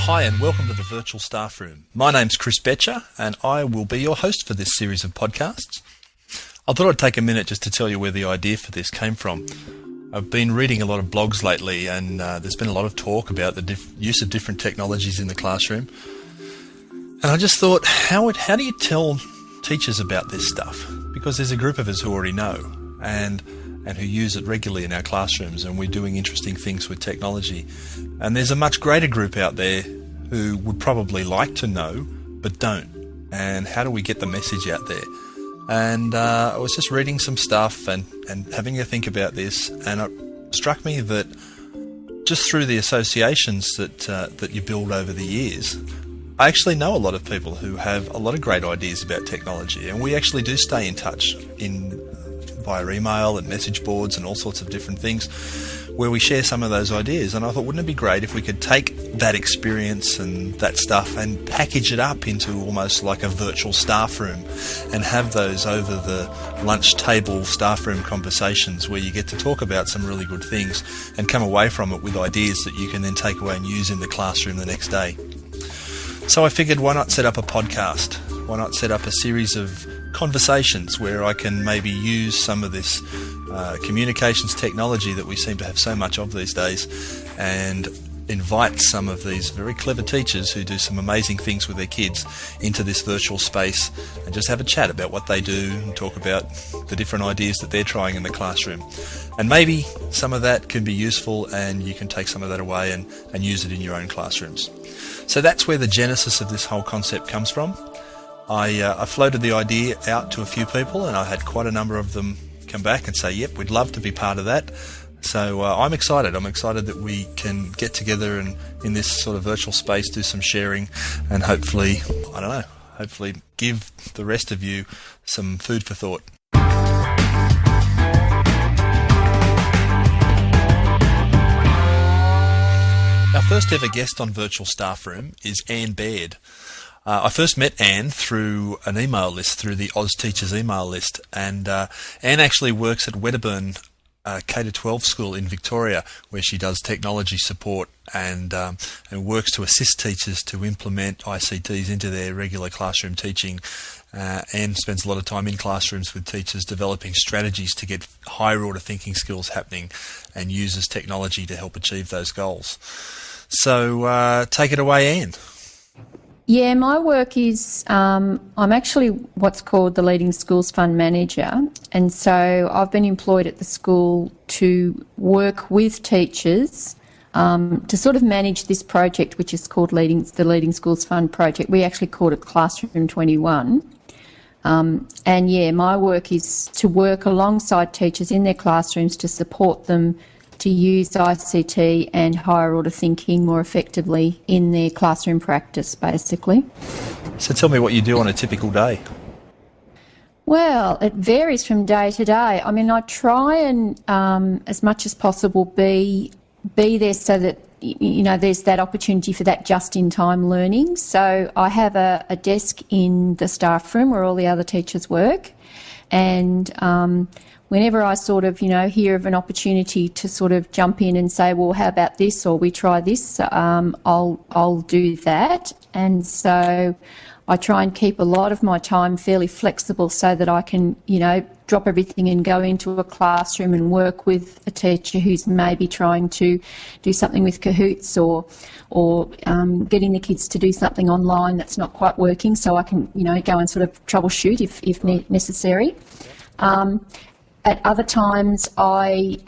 Hi and welcome to the Virtual Staff Room. My name's Chris Betcher and I will be your host for this series of podcasts. I thought I'd take a minute just to tell you where the idea for this came from. I've been reading a lot of blogs lately and there's been a lot of talk about the use of different technologies in the classroom. And I just thought, how do you tell teachers about this stuff? Because there's a group of us who already know and who use it regularly in our classrooms, and we're doing interesting things with technology. And there's a much greater group out there who would probably like to know, but don't. And how do we get the message out there? And I was just reading some stuff and having a think about this, and it struck me that just through the associations that you build over the years, I actually know a lot of people who have a lot of great ideas about technology, and we actually do stay in touch via email and message boards and all sorts of different things where we share some of those ideas. And I thought, wouldn't it be great if we could take that experience and that stuff and package it up into almost like a virtual staff room and have those over the lunch table staff room conversations where you get to talk about some really good things and come away from it with ideas that you can then take away and use in the classroom the next day. So I figured, why not set up a podcast? Why not set up a series of conversations where I can maybe use some of this communications technology that we seem to have so much of these days and invite some of these very clever teachers who do some amazing things with their kids into this virtual space and just have a chat about what they do and talk about the different ideas that they're trying in the classroom. And maybe some of that can be useful and you can take some of that away and use it in your own classrooms. So that's where the genesis of this whole concept comes from. I floated the idea out to a few people and I had quite a number of them come back and say, yep, we'd love to be part of that. So I'm excited. I'm excited that we can get together and in this sort of virtual space do some sharing and hopefully give the rest of you some food for thought. Our first ever guest on Virtual Staff Room is Anne Baird. I first met Anne through an email list, through the Oz Teachers email list, and Anne actually works at Wedderburn K-12 school in Victoria, where she does technology support and works to assist teachers to implement ICTs into their regular classroom teaching. Anne spends a lot of time in classrooms with teachers developing strategies to get higher order thinking skills happening and uses technology to help achieve those goals. So take it away, Anne. Yeah, my work is, I'm actually what's called the Leading Schools Fund Manager, and so I've been employed at the school to work with teachers to sort of manage this project, which is called the Leading Schools Fund Project. We actually called it Classroom 21. And yeah, my work is to work alongside teachers in their classrooms to support them to use ICT and higher order thinking more effectively in their classroom practice, basically. So tell me what you do on a typical day. Well, it varies from day to day. I mean, I try and, as much as possible, be there so that, you know, there's that opportunity for that just-in-time learning. So I have a desk in the staff room where all the other teachers work, and whenever I sort of, you know, hear of an opportunity to sort of jump in and say, well, how about this, or we try this, I'll do that. And so I try and keep a lot of my time fairly flexible so that I can, you know, drop everything and go into a classroom and work with a teacher who's maybe trying to do something with Kahoots or getting the kids to do something online that's not quite working, so I can, you know, go and sort of troubleshoot if necessary. At other times, I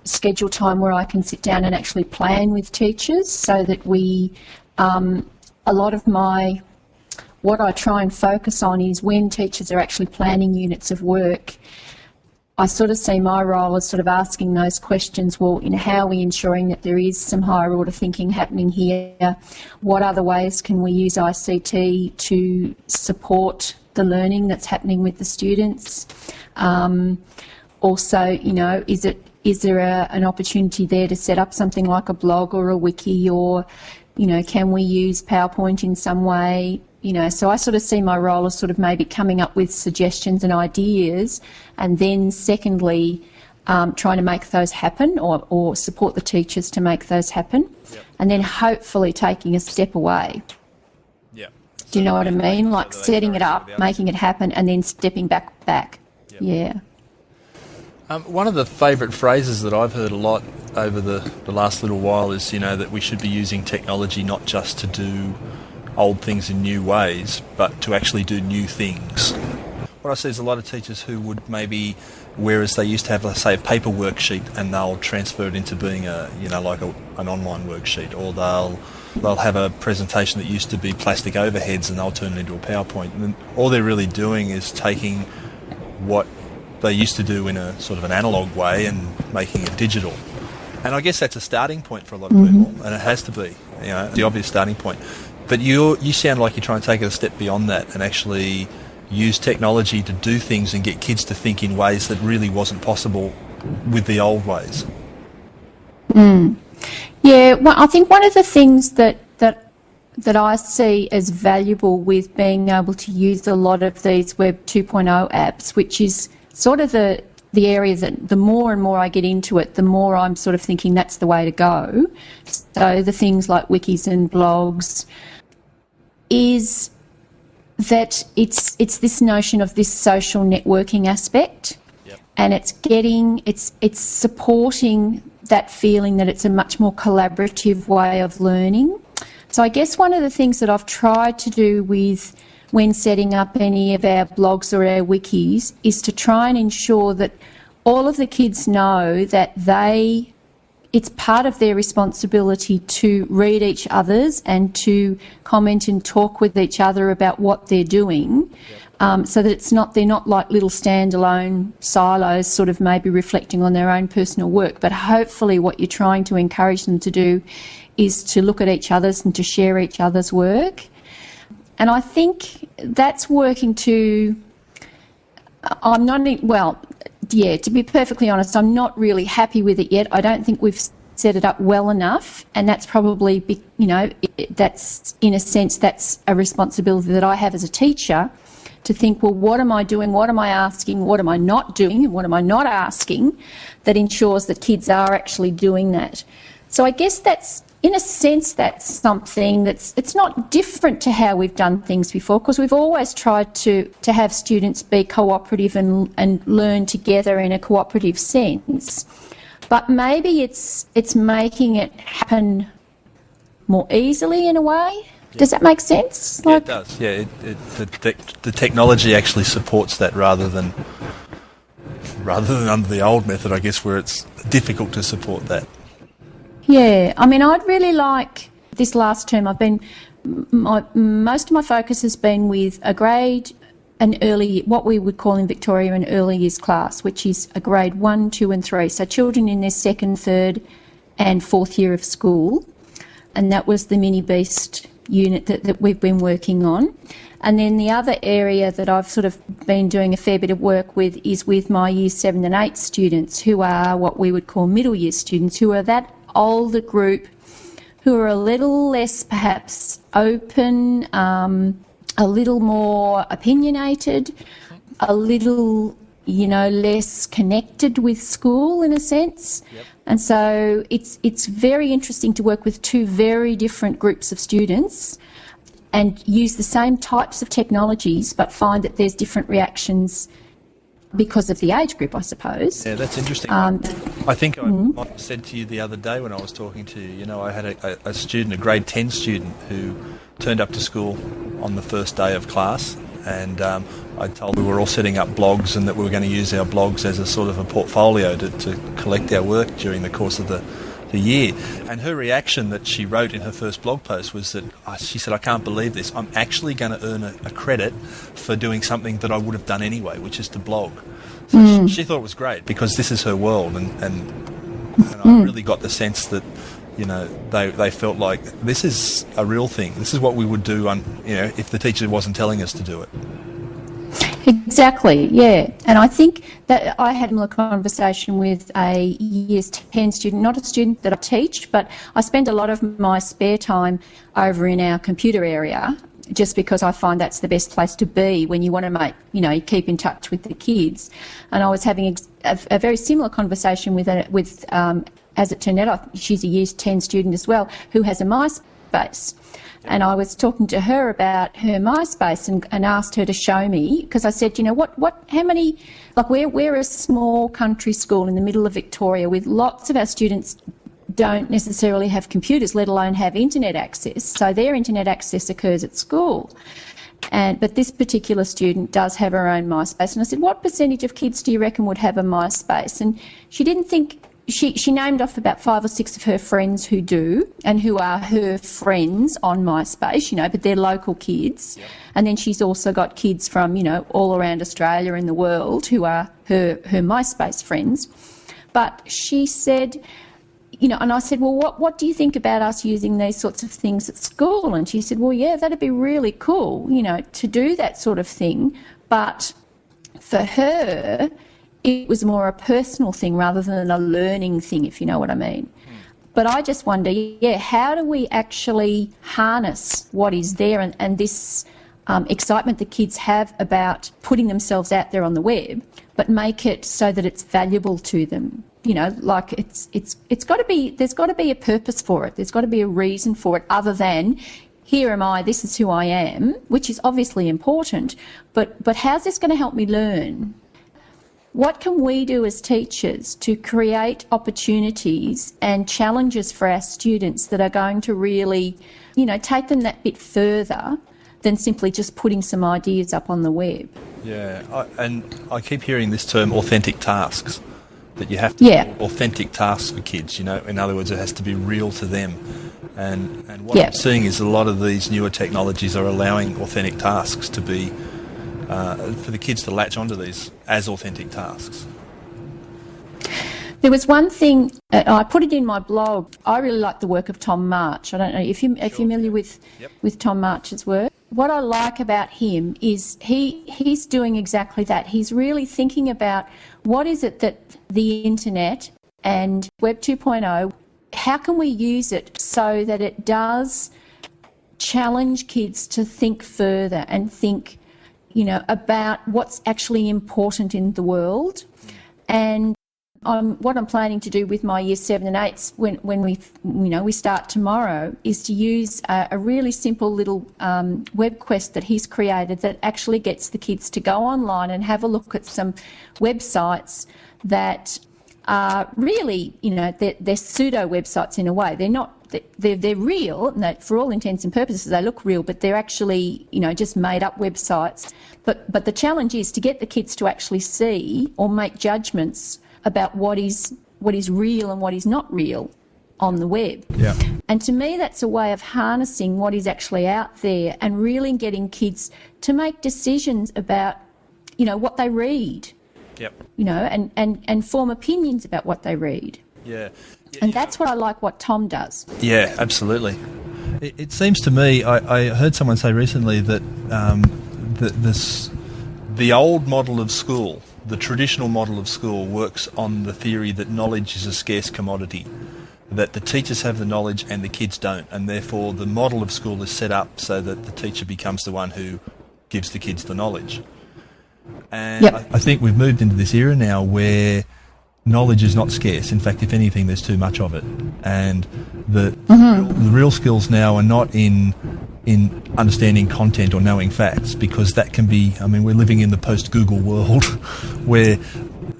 schedule time where I can sit down and actually plan with teachers so that a lot of what I try and focus on is when teachers are actually planning units of work, I sort of see my role as sort of asking those questions, well, you know, how are we ensuring that there is some higher order thinking happening here? What other ways can we use ICT to support the learning that's happening with the students? Also, you know, is there an opportunity there to set up something like a blog or a wiki, or, you know, can we use PowerPoint in some way? You know, so I sort of see my role as sort of maybe coming up with suggestions and ideas, and then secondly, trying to make those happen or support the teachers to make those happen, and then hopefully taking a step away. Yeah. Do you know what I mean? Like setting it up, making it happen, and then stepping back. Yep. Yeah. One of the favourite phrases that I've heard a lot over the last little while is, that we should be using technology not just to do old things in new ways, but to actually do new things. What I see is a lot of teachers who would maybe, whereas they used to have, let's say, a paper worksheet, and they'll transfer it into being an online worksheet, or they'll have a presentation that used to be plastic overheads and they'll turn it into a PowerPoint. And all they're really doing is taking what they used to do in a sort of an analogue way and making it digital. And I guess that's a starting point for a lot of people, and it has to be, the obvious starting point. But you sound like you're trying to take it a step beyond that and actually use technology to do things and get kids to think in ways that really wasn't possible with the old ways. Yeah, well, I think one of the things that I see as valuable with being able to use a lot of these Web 2.0 apps, which is sort of the area that the more and more I get into it, the more I'm sort of thinking that's the way to go. So the things like wikis and blogs is that it's this notion of this social networking aspect, and it's supporting that feeling that it's a much more collaborative way of learning. So I guess one of the things that I've tried to do when setting up any of our blogs or our wikis is to try and ensure that all of the kids know that it's part of their responsibility to read each other's and to comment and talk with each other about what they're doing, so that they're not like little standalone silos sort of maybe reflecting on their own personal work, but hopefully what you're trying to encourage them to do is to look at each other's and to share each other's work. And I think that's working to be perfectly honest, I'm not really happy with it yet. I don't think we've set it up well enough, and that's probably, that's in a sense, that's a responsibility that I have as a teacher to think, well, what am I doing? What am I asking? What am I not doing? And what am I not asking that ensures that kids are actually doing that? So I guess that's, in a sense, that's something it's not different to how we've done things before, because we've always tried to have students be cooperative and learn together in a cooperative sense. But maybe it's making it happen more easily in a way. Yeah. Does that make sense? Yeah, it does. Yeah, the technology actually supports that rather than under the old method, I guess, where it's difficult to support that. Yeah, I mean, I'd really like this last term. Most of my focus has been with what we would call in Victoria an early years class, which is a grade 1, 2 and 3. So children in their second, third and fourth year of school. And that was the Mini Beast unit that we've been working on. And then the other area that I've sort of been doing a fair bit of work with is with my year 7 and 8 students, who are what we would call middle year students, who are that older group who are a little less perhaps open, a little more opinionated, a little, less connected with school in a sense. Yep. And so it's very interesting to work with two very different groups of students and use the same types of technologies but find that there's different reactions because of the age group, I suppose. Yeah, that's interesting. I think I might have said to you the other day when I was talking to you, I had a student, a grade 10 student, who turned up to school on the first day of class, and I told we were all setting up blogs and that we were going to use our blogs as a sort of a portfolio to collect our work during the course of the year. And her reaction that she wrote in her first blog post was that she said, I can't believe this. I'm actually going to earn a credit for doing something that I would have done anyway, which is to blog. So she thought it was great because this is her world, and I really got the sense that they felt like this is a real thing. This is what we would do if the teacher wasn't telling us to do it. Exactly, yeah. And I think that I had a conversation with a years 10 student, not a student that I teach, but I spend a lot of my spare time over in our computer area just because I find that's the best place to be when you want to make, keep in touch with the kids. And I was having a very similar conversation with as it turned out, she's a Year 10 student as well, who has a MySpace. And I was talking to her about her MySpace and asked her to show me, because I said, how many, like we're a small country school in the middle of Victoria with lots of our students don't necessarily have computers, let alone have internet access. So their internet access occurs at school. But this particular student does have her own MySpace. And I said, what percentage of kids do you reckon would have a MySpace? And she didn't think, she named off about 5 or 6 of her friends who do and who are her friends on MySpace, but they're local kids. Yep. And then she's also got kids from, all around Australia and the world who are her MySpace friends. But she said, and I said, well, what do you think about us using these sorts of things at school? And she said, well, yeah, that'd be really cool, to do that sort of thing. But for her, it was more a personal thing rather than a learning thing, if you know what I mean. But I just wonder, how do we actually harness what is there and this excitement that kids have about putting themselves out there on the web, but make it so that it's valuable to them? Like it's got to be, there's got to be a purpose for it. There's got to be a reason for it other than, here am I, this is who I am, which is obviously important, but how's this going to help me learn? What can we do as teachers to create opportunities and challenges for our students that are going to really, take them that bit further than simply just putting some ideas up on the web? Yeah, and I keep hearing this term, authentic tasks, that you have to do authentic tasks for kids, in other words, it has to be real to them. And what I'm seeing is a lot of these newer technologies are allowing authentic tasks to be for the kids to latch onto these as authentic tasks. There was one thing, I put it in my blog, I really like the work of Tom March. I don't know if you're familiar with Tom March's work. What I like about him is he's doing exactly that. He's really thinking about what is it that the internet and Web 2.0, how can we use it so that it does challenge kids to think further and think about what's actually important in the world. And what I'm planning to do with my Year 7 and 8s when we start tomorrow is to use a really simple little web quest that he's created that actually gets the kids to go online and have a look at some websites that are really, they're pseudo websites in a way. They're not. They're real, and for all intents and purposes they look real, but they're actually, just made up websites. But the challenge is to get the kids to actually see or make judgments about what is real and what is not real on the web. Yeah. And to me that's a way of harnessing what is actually out there and really getting kids to make decisions about, what they read. Yep. And form opinions about what they read. Yeah. And that's what I like what Tom does. Yeah, absolutely. It seems to me, I heard someone say recently that the old model of school, the traditional model of school, works on the theory that knowledge is a scarce commodity, that the teachers have the knowledge and the kids don't, and therefore the model of school is set up so that the teacher becomes the one who gives the kids the knowledge. And I think we've moved into this era now where knowledge is not scarce. In fact, if anything, there's too much of it. And the real skills now are not in understanding content or knowing facts, because that can be, we're living in the post-Google world where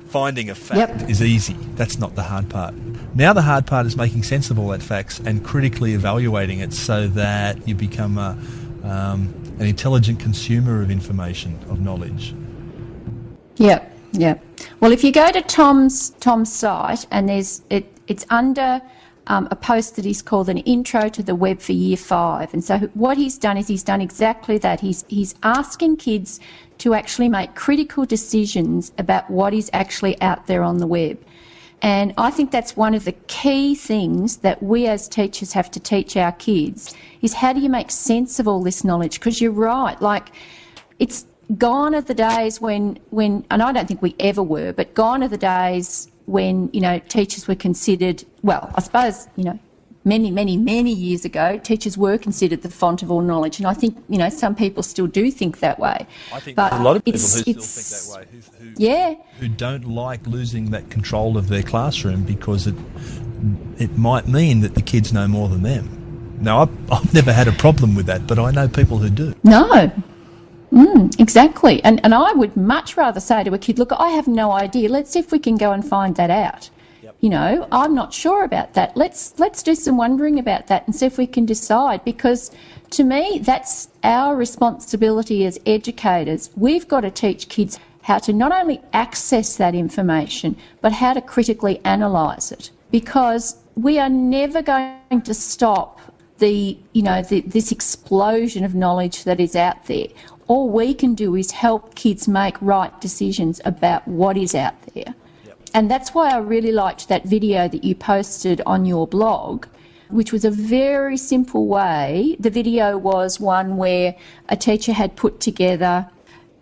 finding a fact is easy. That's not the hard part. Now the hard part is making sense of all that facts and critically evaluating it so that you become an intelligent consumer of information, of knowledge. Yeah. Well, if you go to Tom's site, and it's under a post that he's called an Intro to the Web for Year 5. And so what he's done is he's done exactly that. He's asking kids to actually make critical decisions about what is actually out there on the web. And I think that's one of the key things that we as teachers have to teach our kids, is how do you make sense of all this knowledge? Because you're right, it's gone are the days when, and I don't think we ever were, but gone are the days when, teachers were considered, well, I suppose, many, many, many years ago, teachers were considered the font of all knowledge, and I think, you know, some people still do think that way. I think but there's a lot of people who still think that way, who don't like losing that control of their classroom because it might mean that the kids know more than them. Now, I've never had a problem with that, but I know people who do. No. Exactly. And I would much rather say to a kid, look, I have no idea. Let's see if we can go and find that out. Yep. You know, I'm not sure about that. Let's do some wondering about that and see if we can decide, because to me, that's our responsibility as educators. We've got to teach kids how to not only access that information, but how to critically analyse it, because we are never going to stop this explosion of knowledge that is out there. All we can do is help kids make right decisions about what is out there. Yep. And that's why I really liked that video that you posted on your blog, which was a very simple way. The video was one where a teacher had put together,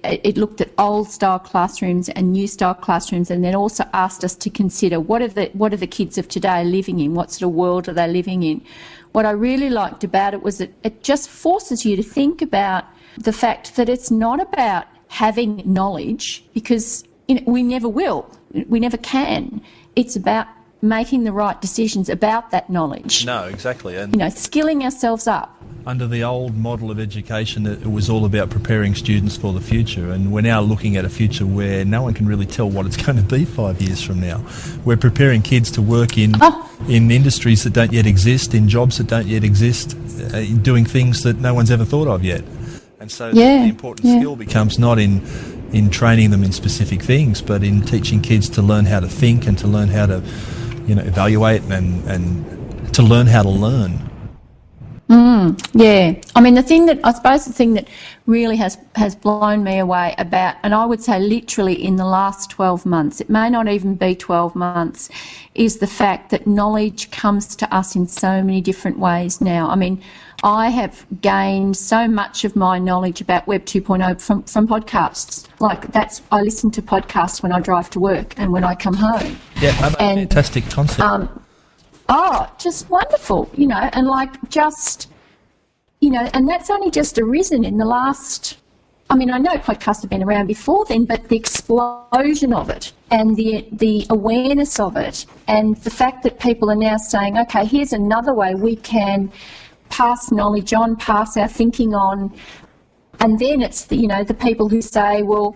it looked at old style classrooms and new style classrooms, and then also asked us to consider what are the kids of today living in, what sort of world are they living in. What I really liked about it was that it just forces you to think about the fact that it's not about having knowledge, because we never will, we never can. It's about making the right decisions about that knowledge. No, exactly. And skilling ourselves up. Under the old model of education, it was all about preparing students for the future, and we're now looking at a future where no one can really tell what it's going to be 5 years from now. We're preparing kids to work in industries that don't yet exist, in jobs that don't yet exist, doing things that no one's ever thought of yet. And so the important skill becomes not in training them in specific things, but in teaching kids to learn how to think and to learn how to, evaluate and to learn how to learn. Yeah. I mean, the thing that really has blown me away about, and I would say literally in the last 12 months, it may not even be 12 months, is the fact that knowledge comes to us in so many different ways now. I mean, I have gained so much of my knowledge about Web 2.0 from podcasts. I listen to podcasts when I drive to work and when I come home. Yeah, fantastic concept. Just wonderful, and and that's only just arisen in the last, I mean, I know podcasts have been around before then, but the explosion of it and the awareness of it and the fact that people are now saying, okay, here's another way we can pass knowledge on, pass our thinking on, and then it's the people who say, well,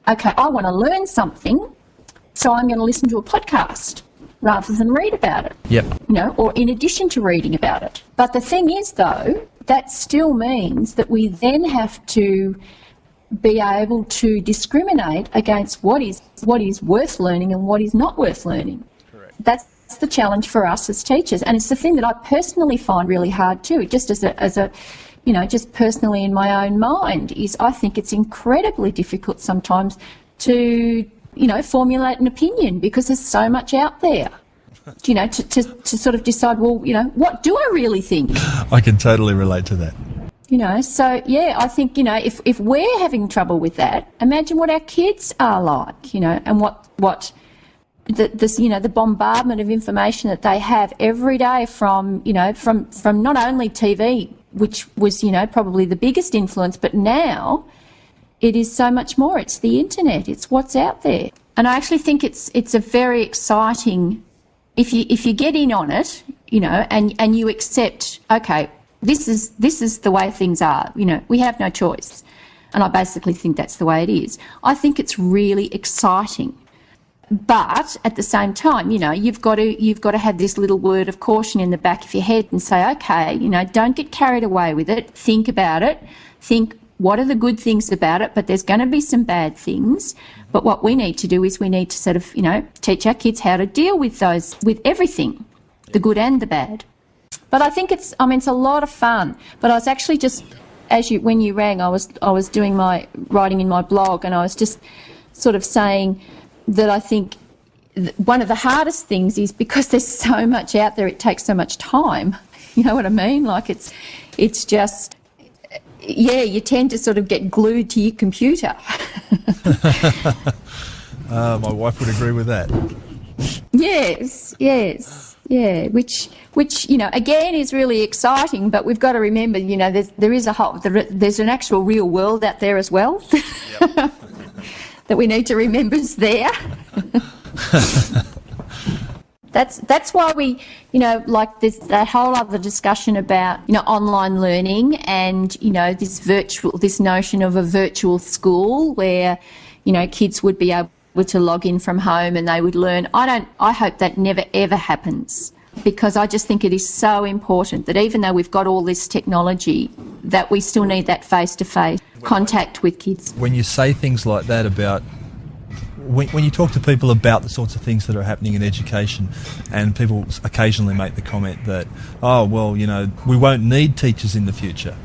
okay, I want to learn something, so I'm going to listen to a podcast rather than read about it. Yep. Or in addition to reading about it. But the thing is, though, that still means that we then have to be able to discriminate against what is worth learning and what is not worth learning. Correct. That's the challenge for us as teachers, and it's the thing that I personally find really hard too. Just as a just personally in my own mind, is I think it's incredibly difficult sometimes to formulate an opinion, because there's so much out there, to sort of decide, well, what do I really think? I can totally relate to that. So, I think, if we're having trouble with that, imagine what our kids are like, and what the bombardment of information that they have every day from not only TV, which was, probably the biggest influence, but now it is so much more. It's the internet. It's what's out there. And I actually think it's a very exciting, if you get in on it, and you accept, okay, this is the way things are. We have no choice. And I basically think that's the way it is. I think it's really exciting. But at the same time, you've got to have this little word of caution in the back of your head and say, okay, don't get carried away with it. Think about it. Think, what are the good things about it? But there's going to be some bad things. But what we need to do is we need to sort of, teach our kids how to deal with those, with everything, the good and the bad. But I think it's a lot of fun. But I was actually just, when you rang, I was doing my writing in my blog, and I was just sort of saying that I think one of the hardest things is because there's so much out there, it takes so much time. You know what I mean? It's just, you tend to sort of get glued to your computer. My wife would agree with that. Yes. Yeah, which again is really exciting, but we've got to remember, there's an actual real world out there as well. Yep. That we need to remember is there. That's why we, like that whole other discussion about, online learning and, this notion of a virtual school where, kids would be able to log in from home and they would learn. I hope that never ever happens, because I just think it is so important that even though we've got all this technology, that we still need that face-to-face contact with kids. When you say things like that about, when you talk to people about the sorts of things that are happening in education, and people occasionally make the comment that, we won't need teachers in the future,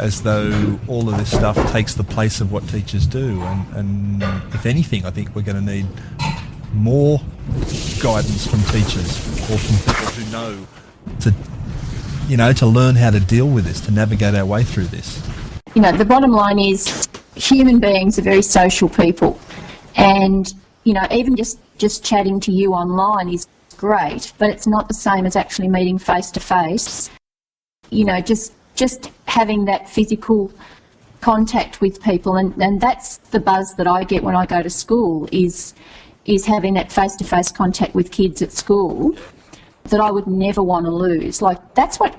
as though all of this stuff takes the place of what teachers do. And if anything, I think we're going to need more guidance from teachers or from people who know to learn how to deal with this, to navigate our way through this. The bottom line is human beings are very social people, and even just chatting to you online is great, but it's not the same as actually meeting face to face. Just having that physical contact with people, and that's the buzz that I get when I go to school is having that face-to-face contact with kids at school that I would never want to lose. That's what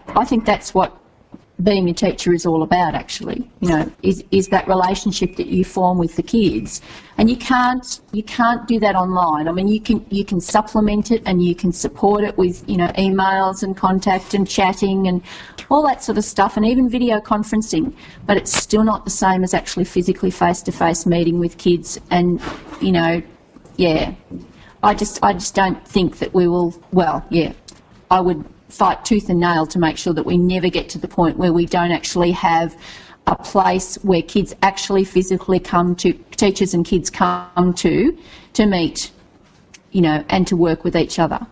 being a teacher is all about, actually, is that relationship that you form with the kids. And you can't do that online. I mean, you can supplement it and you can support it with, emails and contact and chatting and all that sort of stuff, and even video conferencing, but it's still not the same as actually physically face-to-face meeting with kids. And, I just don't think that we will, I would fight tooth and nail to make sure that we never get to the point where we don't actually have a place where kids actually physically come to, teachers and kids come to meet, and to work with each other.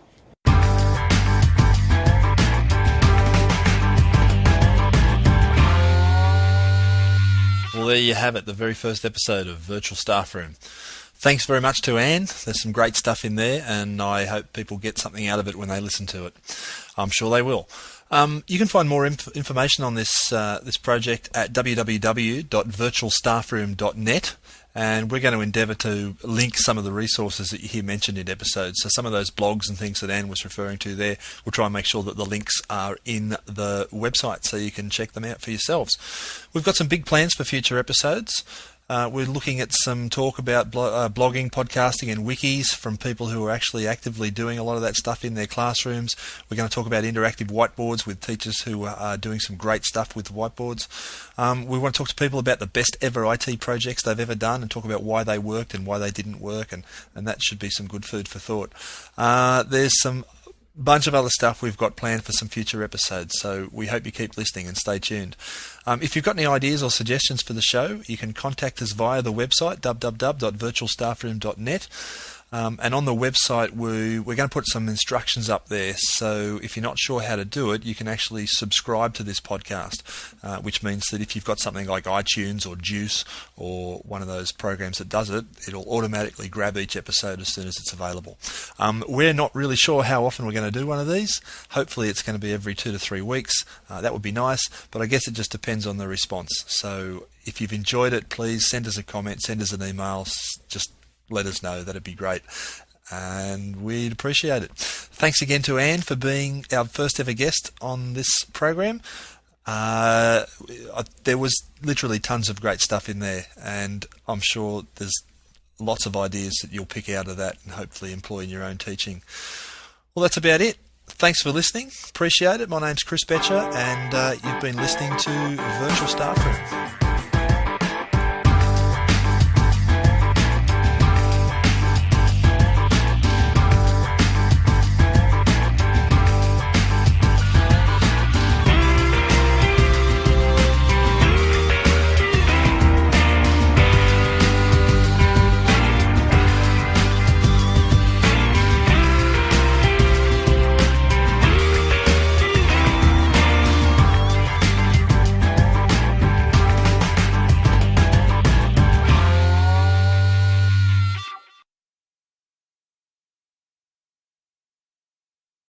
Well, there you have it, the very first episode of Virtual Staff Room. Thanks very much to Anne. There's some great stuff in there, and I hope people get something out of it when they listen to it. I'm sure they will. You can find more information on this project at www.virtualstaffroom.net, and we're going to endeavour to link some of the resources that you hear mentioned in episodes. So some of those blogs and things that Anne was referring to there, we'll try and make sure that the links are in the website so you can check them out for yourselves. We've got some big plans for future episodes. We're looking at some talk about blogging, podcasting and wikis from people who are actually actively doing a lot of that stuff in their classrooms. We're going to talk about interactive whiteboards with teachers who are doing some great stuff with whiteboards. We want to talk to people about the best ever IT projects they've ever done and talk about why they worked and why they didn't work, and that should be some good food for thought. There's some bunch of other stuff we've got planned for some future episodes, so we hope you keep listening and stay tuned. If you've got any ideas or suggestions for the show, you can contact us via the website www.virtualstaffroom.net. And on the website we're going to put some instructions up there, so if you're not sure how to do it, you can actually subscribe to this podcast, which means that if you've got something like iTunes or Juice or one of those programs that does it, it'll automatically grab each episode as soon as it's available. We're not really sure how often we're going to do one of these. Hopefully it's going to be every 2 to 3 weeks. That would be nice, but I guess it just depends on the response. So if you've enjoyed it, please send us a comment, send us an email, just let us know. That'd be great, and we'd appreciate it. Thanks again to Anne for being our first ever guest on this program. There was literally tons of great stuff in there, and I'm sure there's lots of ideas that you'll pick out of that and hopefully employ in your own teaching. Well, that's about it. Thanks for listening. Appreciate it. My name's Chris Betcher, and you've been listening to Virtual Staff Room.